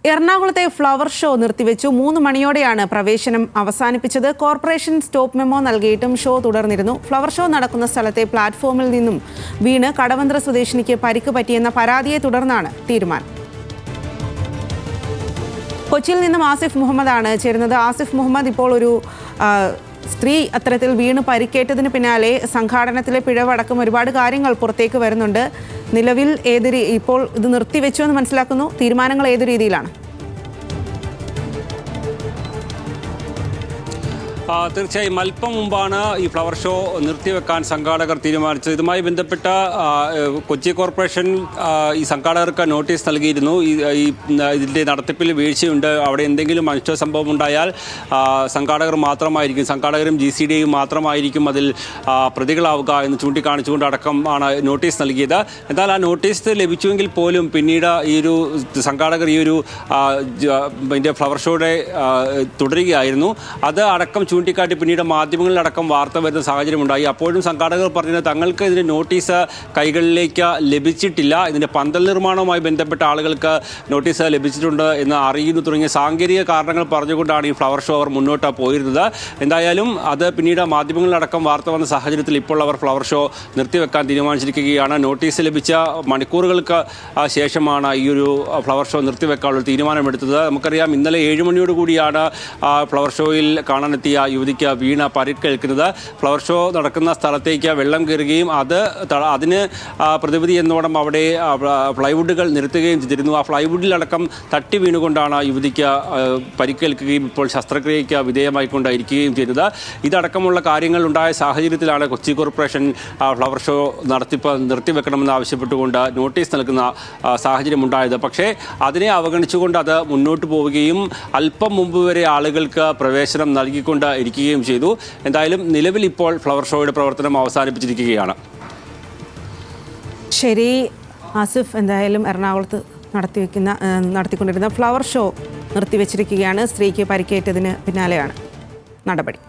എറണാകുളത്തെ flower show നിർത്തിവെച്ചു. 3 മണിയോടെയാണ് പ്രവേശനം അവസാനിപ്പിച്ചത്. കോർപ്പറേഷൻ സ്റ്റോപ്പ് മെമ്മോ നൽകിയിട്ടും ഷോ തുടർന്നിരുന്നു. ഫ്ലവർ ഷോ നടക്കുന്ന സ്ഥലത്തെ പ്ലാറ്റ്ഫോമിൽ നിന്നും വീണ് കടവന്ത്ര സ്വദേശിനിക്ക് പരിക്ക് പറ്റിയെന്ന പരാതിയെ തുടർന്നാണ് തീരുമാനം. കൊച്ചിയിൽ നിന്നും ആസിഫ് മുഹമ്മദാണ് ചേരുന്നത്. ആസിഫ് മുഹമ്മദ്, ഇപ്പോൾ ഒരു സ്ത്രീ അത്തരത്തിൽ വീണ് പരിക്കേറ്റതിന് പിന്നാലെ സംഘാടനത്തിലെ പിഴവടക്കം ഒരുപാട് കാര്യങ്ങൾ പുറത്തേക്ക് വരുന്നുണ്ട്. നിലവിൽ ഇപ്പോൾ ഇത് നിർത്തിവെച്ചു എന്ന് മനസ്സിലാക്കുന്നു. തീരുമാനങ്ങൾ ഏതു രീതിയിലാണ്? തീർച്ചയായും അല്പം മുമ്പാണ് ഈ ഫ്ലവർ ഷോ നിർത്തിവെക്കാൻ സംഘാടകർ തീരുമാനിച്ചത്. ഇതുമായി ബന്ധപ്പെട്ട കൊച്ചി കോർപ്പറേഷൻ ഈ സംഘാടകർക്ക് നോട്ടീസ് നൽകിയിരുന്നു. ഇതിൻ്റെ നടത്തിപ്പിൽ വീഴ്ചയുണ്ട്, അവിടെ എന്തെങ്കിലും അനിഷ്ട സംഭവം ഉണ്ടായാൽ സംഘാടകരും GCDയും മാത്രമായിരിക്കും അതിൽ പ്രതികളാവുക എന്ന് ചൂണ്ടിക്കാണിച്ചുകൊണ്ട് അടക്കമാണ് നോട്ടീസ് നൽകിയത്. എന്നാൽ ആ നോട്ടീസ് ലഭിച്ചുവെങ്കിൽ പോലും പിന്നീട് ഈ ഒരു സംഘാടകർ ഇതിൻ്റെ ഫ്ലവർ ഷോയുടെ തുടരുകയായിരുന്നു. അത് അടക്കം ചൂണ്ടിക്കാട്ടി പിന്നീട് മാധ്യമങ്ങളിലടക്കം വാർത്ത വരുന്ന സാഹചര്യമുണ്ടായി. അപ്പോഴും സംഘാടകർ പറഞ്ഞത് തങ്ങൾക്ക് ഇതിൻ്റെ നോട്ടീസ് കൈകളിലേക്ക് ലഭിച്ചിട്ടില്ല, ഇതിൻ്റെ പന്തൽ നിർമ്മാണവുമായി ബന്ധപ്പെട്ട ആളുകൾക്ക് നോട്ടീസ് ലഭിച്ചിട്ടുണ്ട് എന്ന് അറിയുന്നു തുടങ്ങിയ സാങ്കേതിക കാരണങ്ങൾ പറഞ്ഞുകൊണ്ടാണ് ഈ ഫ്ലവർ ഷോ അവർ മുന്നോട്ട് പോയിരുന്നത്. എന്തായാലും അത് പിന്നീട് മാധ്യമങ്ങളിലടക്കം വാർത്ത വന്ന സാഹചര്യത്തിൽ ഇപ്പോൾ അവർ ഫ്ലവർ ഷോ നിർത്തിവെക്കാൻ തീരുമാനിച്ചിരിക്കുകയാണ്. നോട്ടീസ് ലഭിച്ച മണിക്കൂറുകൾക്ക് ശേഷമാണ് ഈ ഒരു ഫ്ലവർ ഷോ നിർത്തിവെക്കാനുള്ള തീരുമാനമെടുത്തത്. നമുക്കറിയാം, ഇന്നലെ 7 മണിയോട് കൂടിയാണ് ഫ്ലവർ ഷോയിൽ കാണാനെത്തിയ യുവതിക്ക് വീണ പരിക്കേൽക്കുന്നത്. ഫ്ലവർ ഷോ നടക്കുന്ന സ്ഥലത്തേക്ക് വെള്ളം കയറുകയും അതിന് പ്രതിവിധി എന്നോണം അവിടെ ഫ്ലൈവുഡുകൾ നിരത്തുകയും ചെയ്തിരുന്നു. ആ ഫ്ലൈവുഡിലടക്കം തട്ടി വീണുകൊണ്ടാണ് യുവതിക്ക് പരിക്കേൽക്കുകയും ഇപ്പോൾ ശസ്ത്രക്രിയയ്ക്ക് വിധേയമായിക്കൊണ്ടിരിക്കുകയും ചെയ്തത്. ഇതടക്കമുള്ള കാര്യങ്ങൾ ഉണ്ടായ സാഹചര്യത്തിലാണ് കൊച്ചി കോർപ്പറേഷൻ ഫ്ലവർ ഷോ നിർത്തിവെക്കണമെന്ന് ആവശ്യപ്പെട്ടുകൊണ്ട് നോട്ടീസ് നൽകുന്ന സാഹചര്യമുണ്ടായത്. പക്ഷേ അതിനെ അവഗണിച്ചുകൊണ്ട് അത് മുന്നോട്ട് പോവുകയും അല്പം മുമ്പ് വരെ ആളുകൾക്ക് പ്രവേശനം നൽകിക്കൊണ്ട് ഇരിക്കുകയും ചെയ്തു. എന്തായാലും നിലവിൽ ഇപ്പോൾ ഫ്ലവർ ഷോയുടെ പ്രവർത്തനം അവസാനിപ്പിച്ചിരിക്കുകയാണ്. ശരി ആസിഫ്, എന്തായാലും എറണാകുളത്ത് നടത്തിക്കൊണ്ടിരുന്ന ഫ്ലവർ ഷോ നിർത്തിവെച്ചിരിക്കുകയാണ്. സ്ത്രീക്ക് പരിക്കേറ്റതിന് പിന്നാലെയാണ് നടപടി.